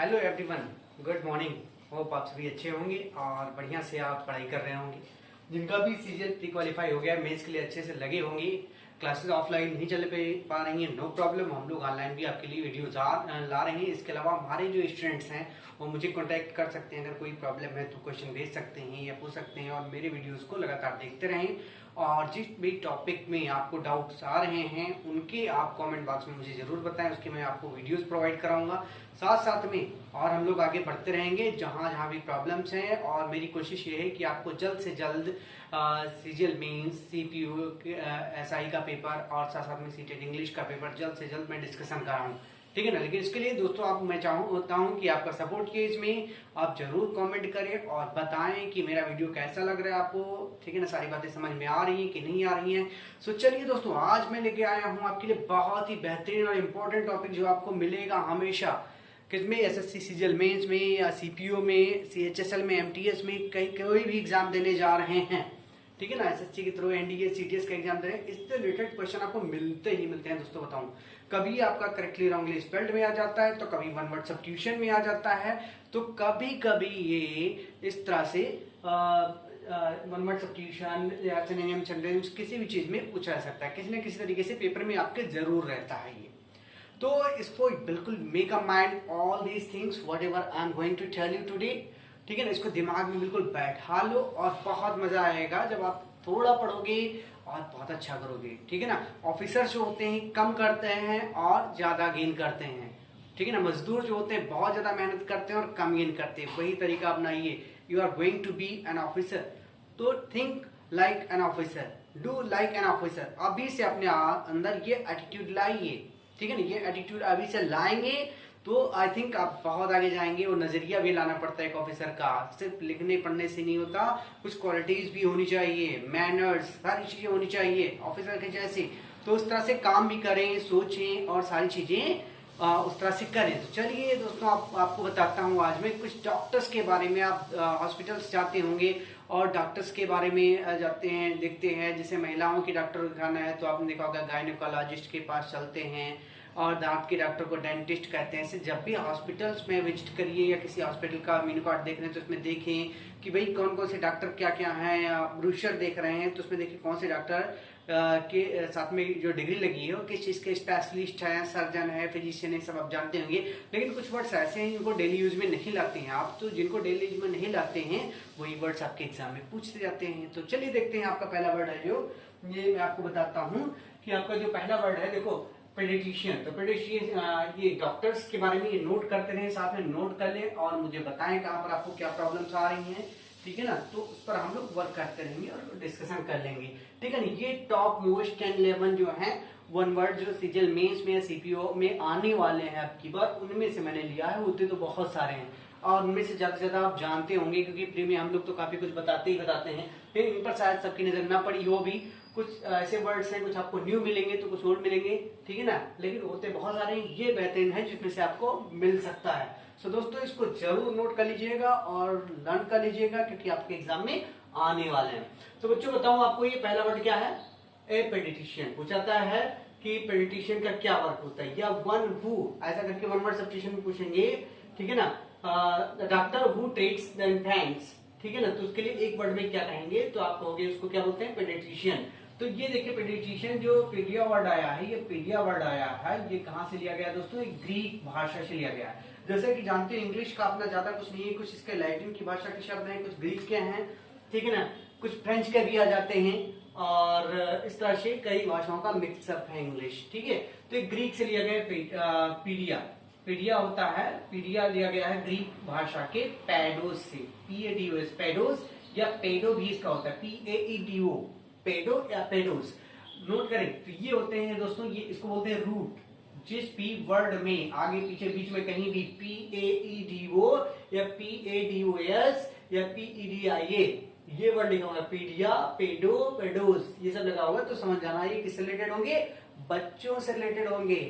Hello everyone, good morning. Hope आप सभी अच्छे होंगे और बढ़िया से आप पढ़ाई कर रहे होंगे। जिनका भी सीजन प्री क्वालिफाई हो गया मेंस के लिए अच्छे से लगे होंगे। क्लासेस ऑफलाइन नहीं चल पा रही हैं, नो प्रॉब्लम, हम लोग ऑनलाइन भी आपके लिए वीडियोज ला रहे हैं। इसके अलावा हमारे जो स्टूडेंट्स हैं वो मुझे कांटेक्ट कर सकते हैं। अगर कोई प्रॉब्लम है तो क्वेश्चन भेज सकते हैं या पूछ सकते हैं और मेरे वीडियोस को लगातार देखते रहें। और जिस भी टॉपिक में आपको डाउट्स आ रहे हैं उनके आप कमेंट बॉक्स में मुझे जरूर बताएं, उसके मैं आपको वीडियोस प्रोवाइड कराऊंगा साथ साथ में। और हम लोग आगे बढ़ते रहेंगे जहां जहां भी प्रॉब्लम्स हैं। और मेरी कोशिश ये है कि आपको जल्द से जल्द सीजीएल मेंस, सीपीयू, एसआई का पेपर और साथ साथ में सीटेट इंग्लिश का पेपर जल्द से जल्द मैं डिस्कशन कराऊं, ठीक है ना। लेकिन इसके लिए दोस्तों मैं होता हूं कि आपका सपोर्ट किए इसमें। आप जरूर कमेंट करें और बताएं कि मेरा वीडियो कैसा लग रहा है आपको, ठीक है ना। सारी बातें समझ में आ रही हैं कि नहीं आ रही हैं। सो चलिए दोस्तों, आज मैं लेके आया हूं आपके लिए बहुत ही बेहतरीन और इम्पोर्टेंट टॉपिक जो आपको मिलेगा हमेशा किसमें, एसएससी सीजीएल मेंस में या सीपीओ में, सीएचएसएल में, एमटीएस में, कोई भी एग्जाम देने जा रहे हैं, ठीक है ना। एसएससी के थ्रू एनडीए सीटीएस का एग्जाम दे रहे हैं, इससे रिलेटेड क्वेश्चन आपको मिलते ही मिलते हैं दोस्तों। बताऊं, कभी आपका करेक्टली रॉन्गली स्पेल्ड में आ जाता है, तो कभी वन वर्ड सब्स्टिट्यूशन में आ जाता है, तो कभी कभी ये इस तरह से वन वर्ड सब्स्टिट्यूशन या सिनोनिम सेंटेंस किसी भी चीज में पूछा जा सकता है। किसी न किसी तरीके से पेपर में आपके जरूर रहता है ये। तो इसको बिल्कुल make a mind all these things whatever I am going to tell you today, ठीक है ना। इसको दिमाग में बिल्कुल बैठा लो और बहुत मजा आएगा जब आप थोड़ा पढ़ोगे और बहुत अच्छा करोगे, ठीक है ना। ऑफिसर्स जो होते हैं कम करते हैं और ज्यादा गेन करते हैं, ठीक है ना। मजदूर जो होते हैं बहुत ज्यादा मेहनत करते हैं और कम गेन करते हैं। वही तरीका अपनाइए। You are going to be an officer, तो think like an officer, do like an officer. अभी से अपने अंदर ये एटीट्यूड लाइए, ठीक है ना। ये एटीट्यूड अभी से लाएंगे तो आई थिंक आप बहुत आगे जाएंगे। और नजरिया भी लाना पड़ता है एक ऑफिसर का, सिर्फ लिखने पढ़ने से नहीं होता, कुछ क्वालिटीज भी होनी चाहिए, मैनर्स, सारी चीजें होनी चाहिए ऑफिसर के जैसी। तो उस तरह से काम भी करें, सोचें और सारी चीजें उस तरह से करें। तो चलिए दोस्तों, आपको बताता हूँ आज मैं कुछ डॉक्टर्स के बारे में। आप हॉस्पिटल्स जाते होंगे और डॉक्टर्स के बारे में जाते हैं, देखते हैं। जैसे महिलाओं की डॉक्टर दिखाना है तो आपने देखा होगा गायनेकोलॉजिस्ट के पास चलते हैं, और दांत के डॉक्टर को डेंटिस्ट कहते हैं। ऐसे जब भी हॉस्पिटल्स में विजिट करिए या किसी हॉस्पिटल का मेनू कार्ड देख रहे हैं तो उसमें देखें कि भाई कौन कौन से डॉक्टर क्या क्या हैं। या ब्रोशर देख रहे हैं तो उसमें देखिए कौन से डॉक्टर के साथ में जो डिग्री लगी है वो किस चीज के स्पेशलिस्ट है, सर्जन है, फिजिशियन है, सब आप जानते होंगे। लेकिन कुछ वर्ड्स ऐसे हैं जिनको डेली यूज में नहीं लाते हैं आप, तो जिनको डेली यूज में नहीं लाते हैं वही वर्ड्स आपके एग्जाम में पूछते जाते हैं। तो चलिए देखते हैं। आपका पहला वर्ड है जो ये मैं आपको बताता हूँ कि आपका जो पहला वर्ड है, देखो पेडिट्रिशियन। तो पेडिट्रिशियन ये डॉक्टर्स के बारे में ये नोट करते रहे, साथ में नोट कर ले और मुझे बताएं कहाँ पर आपको क्या प्रॉब्लम्स आ रही हैं, ठीक है ना। तो उस पर हम लोग वर्क करते रहेंगे और डिस्कशन कर लेंगे, ठीक है ना। ये टॉप मोस्ट 10-11 जो है वन वर्ड जो सीजीएल मेंस में या सीपीओ में आने वाले हैं आपकी बार, उनमें से मैंने लिया है। होते तो बहुत सारे हैं और उनमें से ज्यादा से ज्यादा आप जानते होंगे क्योंकि प्री में हम लोग तो काफी कुछ बताते ही बताते हैं, लेकिन इन पर शायद सबकी नजर ना पड़ी हो भी। कुछ ऐसे वर्ड्स हैं, कुछ आपको न्यू मिलेंगे तो कुछ ओल्ड मिलेंगे, ठीक है ना। लेकिन होते बहुत सारे हैं, ये बेहतरीन है जिसमें से आपको मिल सकता है। सो दोस्तों, इसको जरूर नोट कर लीजिएगा और लर्न कर लीजिएगा क्योंकि आपके एग्जाम में आने वाले हैं। तो बच्चों बताऊं आपको, ये पहला वर्ड क्या है? ए पेडिट्रिशियन। पूछाता है कि पेडिट्रिशियन का क्या वर्क होता है, या वन हु, ऐसा करके वन वर्ड सब्स्टिट्यूशन में पूछेंगे, ठीक है ना। Doctor who treats the infants, ठीक है ना। तो उसके लिए एक वर्ड में क्या कहेंगे, तो आप कहोगे उसको क्या बोलते हैं? पेडिट्रिशियन। तो ये देखिए पेडिट्रिशियन जो पीडिया वर्ड आया है, ये पीडिया वर्ड आया है, ये कहां से लिया गया दोस्तों? एक ग्रीक भाषा से लिया गया है। जैसे कि जानते हैं इंग्लिश का अपना ज्यादा कुछ नहीं है, कुछ इसके लैटिन की भाषा के शब्द हैं, कुछ ग्रीक के हैं, ठीक है ना, कुछ फ्रेंच के भी आ जाते हैं और इस तरह से कई भाषाओं का मिक्सअप है इंग्लिश, ठीक है। तो एक ग्रीक से लिया गया पीडिया। पीडिया होता है, पीडिया लिया गया है ग्रीक भाषा के पैडोस से, PADOS, पैडोस या पेडो भी इसका होता है, PAEDO, पेडो या पेडोस। नोट करें, तो ये होते हैं दोस्तों, ये इसको बोलते हैं रूट। जिस भी वर्ड में आगे पीछे बीच में कहीं भी PAEDO या PADOS या PEDIA ये वर्ड लिखा होगा, पीडिया, पेडो, पेडोस, ये सब लगा होगा, तो समझ जाना ये किससे रिलेटेड होंगे? बच्चों से रिलेटेड होंगे,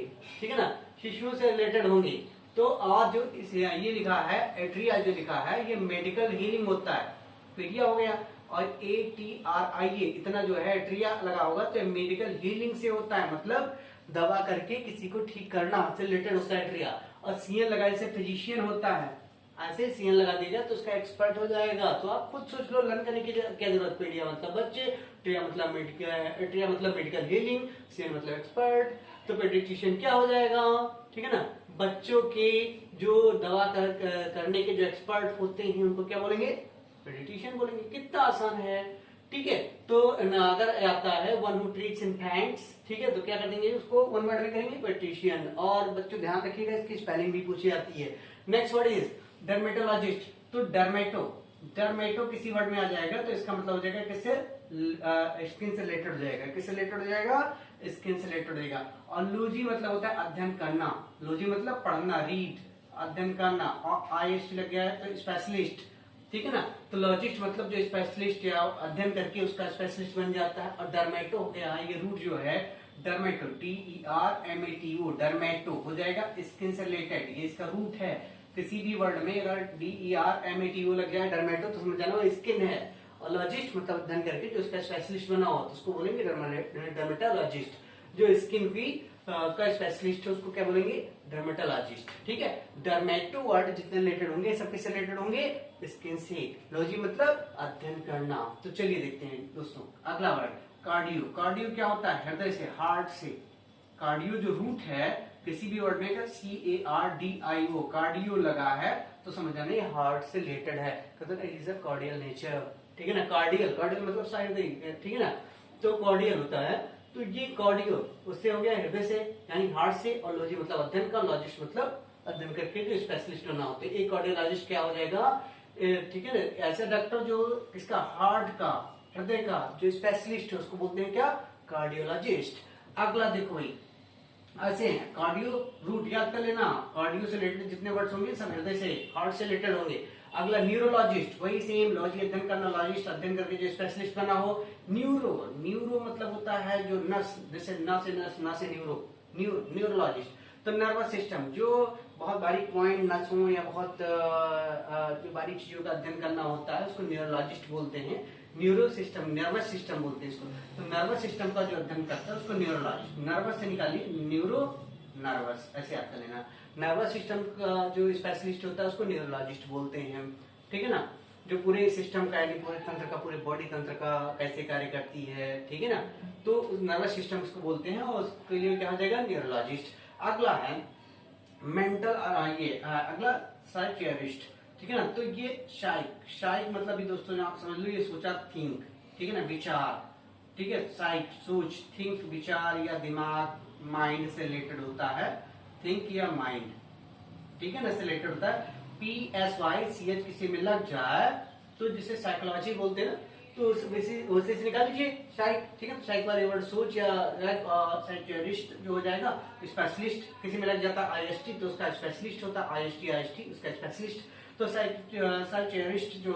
ठीक है ना, शिशुओं से रिलेटेड होंगे। तो आज जो ये लिखा है एट्रिया, जो लिखा है ये मेडिकल हीलिंग होता है, पीडिया हो गया, और ATRIA इतना जो है एट्रिया लगा होगा तो मेडिकल हीलिंग से होता है, मतलब दवा करके किसी को ठीक करना से रिलेटेड होता है ट्रिया। और सीएन लगाने से फिजिशियन होता है, ऐसे सीएन लगा देगा तो उसका एक्सपर्ट हो जाएगा। तो आप खुद सोच लो, लर्न करने की क्या जरूरत। पीडिया मतलब बच्चे, ट्रिया मतलब मेडिकल, ट्रिया मतलब मेडिकल हीलिंग, सीएन मतलब एक्सपर्ट, तो पेडिट्रिशियन क्या हो जाएगा, ठीक है ना। बच्चों के जो दवा करने के जो एक्सपर्ट होते हैं उनको क्या बोलेंगे, पेडिट्रिशियन बोलेंगे। कितना आसान है, ठीक है। तो अगर आता है वन हु ट्रीट्स इन्फेंट्स, ठीक है, तो क्या कर देंगे उसको वन वर्ड में करेंगे पेडिट्रिशियन। और बच्चों ध्यान रखिएगा इसकी स्पेलिंग भी पूछी जाती है। Next word is dermatologist. तो डर्मेटो किसी वर्ड में आ जाएगा तो इसका मतलब हो जाएगा किससे, स्किन से रिलेटेड हो जाएगा। किससे रिलेटेड हो जाएगा, स्किन से रिलेटेड हो जाएगा। और लॉजी मतलब होता है अध्ययन करना, लॉजी मतलब पढ़ना, रीड, अध्ययन करना। और आईएसटी लग गया है तो स्पेशलिस्ट, ठीक है ना। तो लॉजिस्ट मतलब जो स्पेशलिस्ट या अध्ययन करके उसका स्पेशलिस्ट बन जाता है। और डर्मेटो हो गया, ये रूट जो है डर्मेटो, DERMATO, डर्मेटो हो जाएगा स्किन से रिलेटेड, ये इसका रूट है। किसी भी वर्ड में अगर DERMATO लग जाए डर्मेटो तो समझ जाना वो स्किन है। और लॉजिस्ट मतलब अध्ययन करके जो उसका स्पेशलिस्ट बना हो तो उसको बोलेंगे डर्मेटोलॉजिस्ट। जो स्किन की का स्पेशलिस्ट है उसको क्या बोलेंगे, डर्मेटोलॉजिस्ट, ठीक है। डर्मेटो वर्ड जितने रिलेटेड होंगे सब किससे रिलेटेड होंगे, स्किन से। लॉजी मतलब अध्ययन करना। तो चलिए देखते हैं दोस्तों अगला वर्ड कार्डियो। कार्डियो क्या होता है, हृदय से, हार्ट से। कार्डियो जो रूट है किसी भी वर्ड में CARDIO, कार्डियो लगा है तो समझ जाना ये हार्ट से रिलेटेड है, इट इज अ कार्डियल नेचर, ठीक है ना। कार्डियल मतलब साइड, ठीक है ना। तो कार्डियल होता है, तो ये कार्डियो उससे हो गया हृदय से यानी हार्ट से। और लॉजी मतलब अध्ययन का, लॉजिस्ट मतलब अध्ययन करके जो स्पेशलिस्ट होना होते हैं। एक कार्डियोलॉजिस्ट क्या हो जाएगा, ठीक है ना, ऐसा डॉक्टर जो इसका हार्ट का, हृदय का जो स्पेशलिस्ट है उसको बोलते हैं क्या, कार्डियोलॉजिस्ट। अगला देखो भाई ऐसे कार्डियो रूट याद कर लेना, कार्डियो से रिलेटेड जितने वर्ड्स होंगे सब हृदय से, हार्ट से रिलेटेड होंगे। अगला न्यूरोलॉजिस्ट, वही सेम, लॉजी अध्ययन करना, लॉजिस्ट अध्ययन करके जो स्पेशलिस्ट बना हो। न्यूरो मतलब होता है जो नस, जैसे न से नस, न से न्यूरोलॉजिस्ट। तो नर्वस सिस्टम, जो बहुत बारीक पॉइंट नस हो या बहुत जो बारीक चीजों का अध्ययन करना होता है उसको न्यूरोलॉजिस्ट बोलते हैं। न्यूरो सिस्टम, नर्वस सिस्टम बोलते हैं इसको। तो नर्वस सिस्टम का जो अध्ययन करता है उसको न्यूरोलॉजिस्ट, नर्वस से निकालिए न्यूरो नर्वस, ऐसे याद कर लेना। नर्वस सिस्टम का जो स्पेशलिस्ट होता है उसको न्यूरोलॉजिस्ट बोलते हैं, ठीक है ना। जो पूरे सिस्टम का यानी पूरे तंत्र का, पूरे बॉडी तंत्र का कैसे कार्य करती है, ठीक है ना, तो नर्वस सिस्टम उसको बोलते हैं और उसके लिए क्या हो जाएगा, न्यूरोलॉजिस्ट। अगला है मेंटल, ये अगला साइकियाट्रिस्ट, ठीक है ना। तो ये शाइक मतलब भी दोस्तों आप समझ लो ये सोचा, थिंक, ठीक है ना, विचार, ठीक है। साइक सोच, थिंक विचार या दिमाग, माइंड से रिलेटेड होता है, थिंक या माइंड, ठीक है ना, से रिलेटेड होता है। PSYCH किसी में लग जाए तो जिसे साइकोलॉजी बोलते हैं ना, तो उसे से निकाल लीजिए साइक, ठीक है। साइक वाले वर्ड सोच या साइकियाट्रिस्ट जो हो जाएगा स्पेशलिस्ट, किसी में लग जाता है IST तो उसका स्पेशलिस्ट होता है, IST उसका स्पेशलिस्ट। तो साइकियाट्रिस्ट जो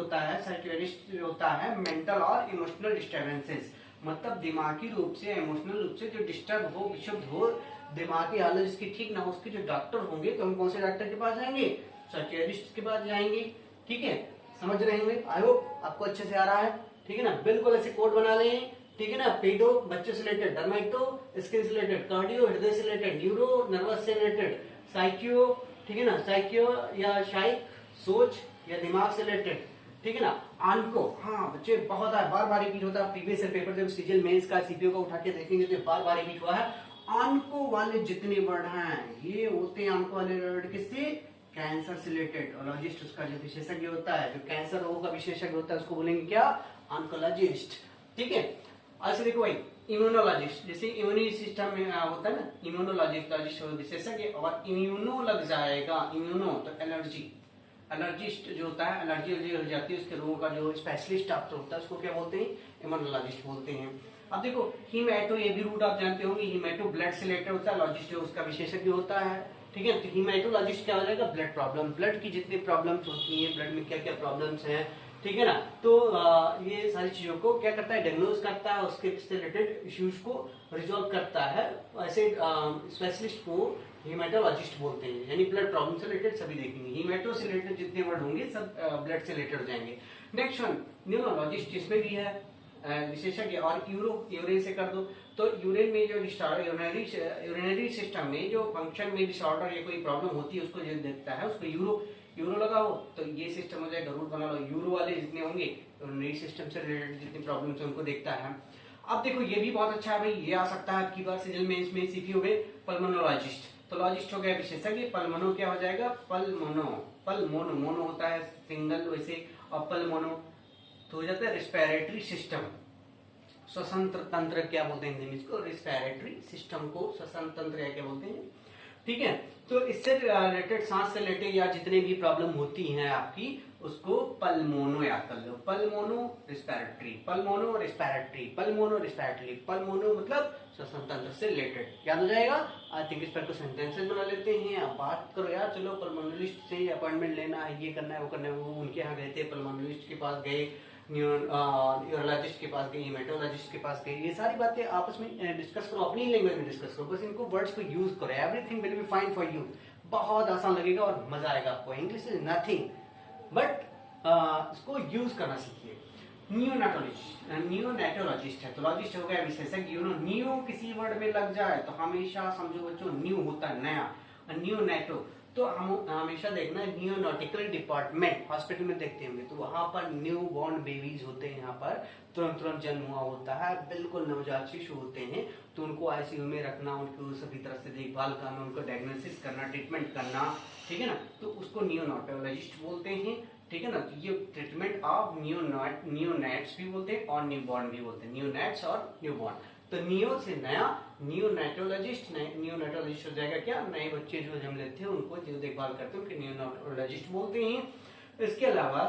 होता है मेंटल और इमोशनल डिस्टर्बेंसेस, मतलब दिमागी रूप से, इमोशनल रूप से जो डिस्टर्ब हो, विक्षुब्ध हो, दिमागी हालत जिसकी ठीक ना हो, उसके जो डॉक्टर होंगे तो हम कौन से डॉक्टर के पास जाएंगे, साइकियाट्रिस्ट के पास जाएंगे, ठीक है। समझ रहे होंगे, आई होप आपको अच्छे से आ रहा है, ठीक है ना। बिल्कुल ऐसे कोड बना लें, ठीक है ना। पेडो बच्चे से रिलेटेड, डर्मेटो स्किन से रिलेटेड, कार्डियो हृदय से रिलेटेड, न्यूरो नर्वस से रिलेटेड, साइकियो, ठीक है ना, साइकियो या शाइक सोच या दिमाग से रिलेटेड, ठीक है ना। आनको, हाँ बच्चे बहुत बार बार रिपीट होता है, प्रीवियस ईयर पेपर जब सीजीएल मेंस का सीपीओ का उठा के देखेंगे तो बार बार रिपीट हुआ है। आनको वाले जितने वर्ड हैं ये होते हैं, आनको वाले वर्ड किससे, कैंसर से रिलेटेड। ओलॉजिस्ट उसका जो विशेषज्ञ होता है, जो कैंसर रोग का विशेषज्ञ होता है उसको बोलेंगे क्या, ऑन्कोलॉजिस्ट, ठीक है। अच्छा देखो भाई इम्यूनोलॉजिस्ट, जैसे इम्यूनी सिस्टम में होता है ना, इम्यूनोलॉजिस्ट विशेषज्ञ। और इम्यूनो लग जाएगा, इम्यूनो तो एलर्जिस्ट जो होता है, एलर्जी हो जाती है उसके रोगों का जो स्पेशलिस्ट डॉक्टर होता है उसको क्या बोलते हैं, इम्यूनोलॉजिस्ट बोलते हैं। अब देखो हीमैटो, ये भी रूट आप जानते होंगे, हीमैटो ब्लड से रिलेटेड होता है, लॉजिस्ट जो उसका विशेषज्ञ होता है, ठीक है। तो हीमैटोलॉजिस्ट क्या हो जाएगा, ब्लड प्रॉब्लम, ब्लड की जितनी प्रॉब्लम्स होती हैं, ब्लड में क्या क्या प्रॉब्लम्स हैं, ठीक है ना। तो ये सारी चीजों को क्या करता है, डायग्नोज करता है, उसके रिलेटेड इश्यूज को रिजॉल्व करता है। ऐसे स्पेशलिस्ट को हीमेटोलॉजिस्ट बोलते हैं, यानी ब्लड प्रॉब्लम से रिलेटेड सभी देखेंगे। हीमेटो से रिलेटेड जितने वर्ड होंगे सब ब्लड से रिलेटेड हो जाएंगे। नेक्स्ट वन न्यूरोलॉजिस्ट, जिसमें भी है विशेषज्ञ। और यूरो से कर दो तो यूरिन में जो यूरिनरी सिस्टम में जो फंक्शन में डिसऑर्डर या कोई प्रॉब्लम होती है उसको जो देखता है, उसको यूरो लगाओ तो ये सिस्टम हो जाएगा, रूट बना लो, यूरो वाले जितने होंगे यूरिनरी सिस्टम से रिलेटेड जितनी प्रॉब्लम्स है उनको देखता है। अब देखो ये भी बहुत अच्छा है भाई, ये आ सकता है आपकी बार सीजल में, इसमें सीपी हो गए पल्मोनोलॉजिस्ट, तो लॉजिस्ट हो गया विशेषज्ञ, पल्मोनो क्या हो जाएगा, पल्मोनो मोनो होता है सिंगल वैसे, और पल्मोनो तो हो जाता है रेस्पिरेटरी सिस्टम, श्वसन तंत्र क्या बोलते हैं हिंदी में इसको, रेस्पिरेटरी सिस्टम को श्वसन तंत्र क्या बोलते हैं, ठीक है। तो इससे रिलेटेड सांस से रिलेटेड या जितने भी प्रॉब्लम होती हैं आपकी उसको पल्मोनो याद कर लो, पल्मोनो रेस्पिरेटरी, पल्मोनो रेस्पिरेटरी, पल्मोनो रेस्पिरेटरी, पल्मोनो मतलब श्वसन तंत्र से रिलेटेड याद हो जाएगा। आई थिंक इस पर कुछ सेंटेंसेस बना लेते हैं, आप बात करो यार, चलो पल्मोनोलॉजिस्ट से अपॉइंटमेंट लेना है, ये करना है वो करना है, वो उनके यहाँ गए थे, पल्मोनोलॉजिस्ट के पास गए, न्यूरोलॉजिस्ट के पास गए, हेमेटोलॉजिस्ट के पास गए, ये सारी बातें आपस में डिस्कस करो, अपनी लैंग्वेज में डिस्कस करो, बस इनको वर्ड्स को यूज करो, everything will be fine for you, बहुत आसान लगेगा और मजा आएगा आपको। इंग्लिश इज नथिंग बट इसको यूज करना सीखिए। नियोनेटोलॉजिस्ट है, तो लॉजिस्ट हो गया विशेषज्ञ, नियो किसी वर्ड में लग जाए तो हमेशा समझो बच्चों न्यू होता है नया, नियोनेटो तो हम हमेशा देखना नियोनॉटिकल डिपार्टमेंट हॉस्पिटल में देखते होंगे, तो वहां पर न्यू बॉर्न बेबीज होते हैं, यहाँ पर तुरंत जन्म हुआ होता है, बिल्कुल नवजात शिशु होते हैं, तो उनको आईसीयू में रखना, उनको सभी तरह से देखभाल करना, उनको डायग्नोसिस करना, ट्रीटमेंट करना, ठीक है ना, तो उसको नियोनेटोलॉजिस्ट बोलते हैं, ठीक है ना। तो ये ट्रीटमेंट ऑफ नियोनेट्स भी बोलते हैं और न्यूबॉर्न भी बोलते हैं, नियोनेट्स और न्यूबॉर्न, तो नियो से नया, नियोनेटोलॉजिस्ट हो जाएगा क्या, नए बच्चे जो जन्म लेते हैं उनको जो देखभाल करते हैं उनके नियोनेटोलॉजिस्ट बोलते हैं। इसके अलावा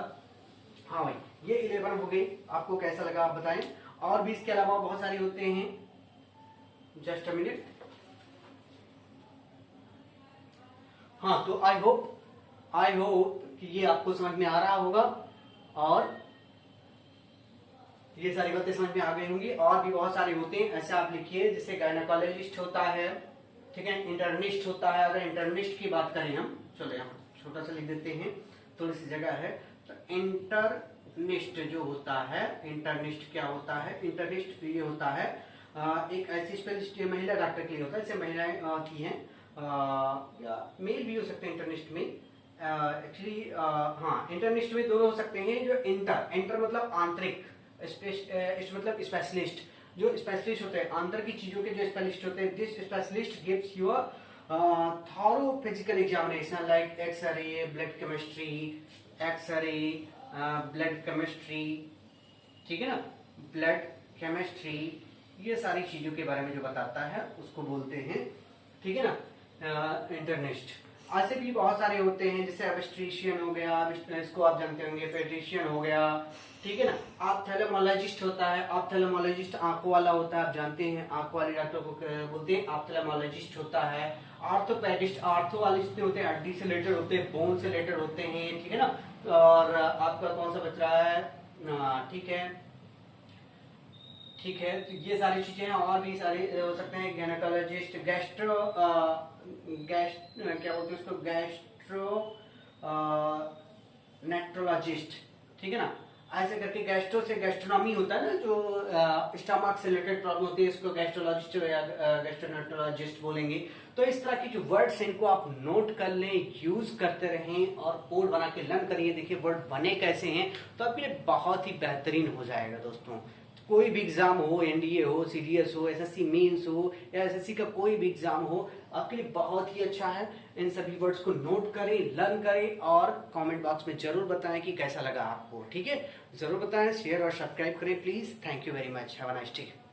हाँ भाई ये 11 हो गई, आपको कैसा लगा आप बताएं, और भी इसके अलावा बहुत सारे होते हैं, जस्ट अ मिनट। हाँ तो आई होप कि ये आपको समझ में आ रहा होगा और ये सारी बातें समझ में आ गई होंगी, और भी बहुत सारे होते हैं, ऐसे आप लिखिए, जैसे गायनेकोलॉजिस्ट होता है, ठीक है, इंटर्निस्ट होता है, अगर इंटर्निस्ट की बात करें हम, चलो यहाँ छोटा सा लिख देते हैं, थोड़ी सी जगह है, तो इंटर्निस्ट जो होता है, इंटर्निस्ट क्या होता है, इंटर्निस्ट ये होता है एक ऐसी स्पेशलिस्ट महिला डॉक्टर के लिए होता है, जैसे महिलाएं की हैं या मेल भी हो सकते हैं इंटर्निस्ट में, एक्चुअली हाँ इंटर्निस्ट में दोनों हो सकते हैं, जो इंटर मतलब आंतरिक, मतलब स्पेशलिस्ट, जो स्पेशलिस्ट होते हैं आंतर की चीजों के जो स्पेशलिस्ट होते हैं, this specialist gives you thorough physical examination like x ray, blood chemistry, x ray, blood chemistry, ठीक है ना, ब्लड केमिस्ट्री, ये सारी चीजों के बारे में जो बताता है उसको बोलते हैं, ठीक है ना, इंटर्निस्ट। ऐसे भी बहुत सारे होते हैं, जैसे ऑब्स्टेट्रिशियन हो गया, इसको आप जानते होंगे, पेडियाट्रिशियन हो गया, ठीक है ना, ऑप्थेल्मोलॉजिस्ट होता है, ऑप्थेल्मोलॉजिस्ट आंखों वाला होता है, आप जानते हैं आंखों वाले डॉक्टर को बोलते हैं ऑप्थेल्मोलॉजिस्ट होता है, ऑर्थोपेडिस्ट, आर्थो वाले जितने होते हैं हड्डी से रिलेटेड होते हैं, बोन से रिलेटेड होते हैं, ठीक है ना, और आपका कौन सा बच रहा है, ठीक है, तो ये सारी चीजें हैं, और भी सारे हो सकते हैं, गायनेकोलॉजिस्ट, क्या बोलते हैं उसको, नेट्रोलॉजिस्ट, ठीक है ना, ऐसे करके गैस्ट्रो से गैस्ट्रोनॉमी होता है ना, जो स्टमक से रिलेटेड प्रॉब्लम होती है, इसको गैस्ट्रोलॉजिस्ट या गैस्ट्रोनेट्रोलॉजिस्ट बोलेंगे। तो इस तरह की जो वर्ड्स हैं इनको आप नोट कर लें, यूज करते रहें और कोड बना के लर्न करिए, देखिए वर्ड बने कैसे हैं, तो आपके लिए बहुत ही बेहतरीन हो जाएगा दोस्तों। कोई भी एग्जाम हो, एनडीए हो, सीडीएस हो, एसएससी मेंस हो या एसएससी का कोई भी एग्जाम हो, आपके लिए बहुत ही अच्छा है। इन सभी वर्ड्स को नोट करें, लर्न करें और कमेंट बॉक्स में जरूर बताएं कि कैसा लगा आपको, ठीक है, जरूर बताएं, शेयर और सब्सक्राइब करें please. Thank you very much, have a nice day.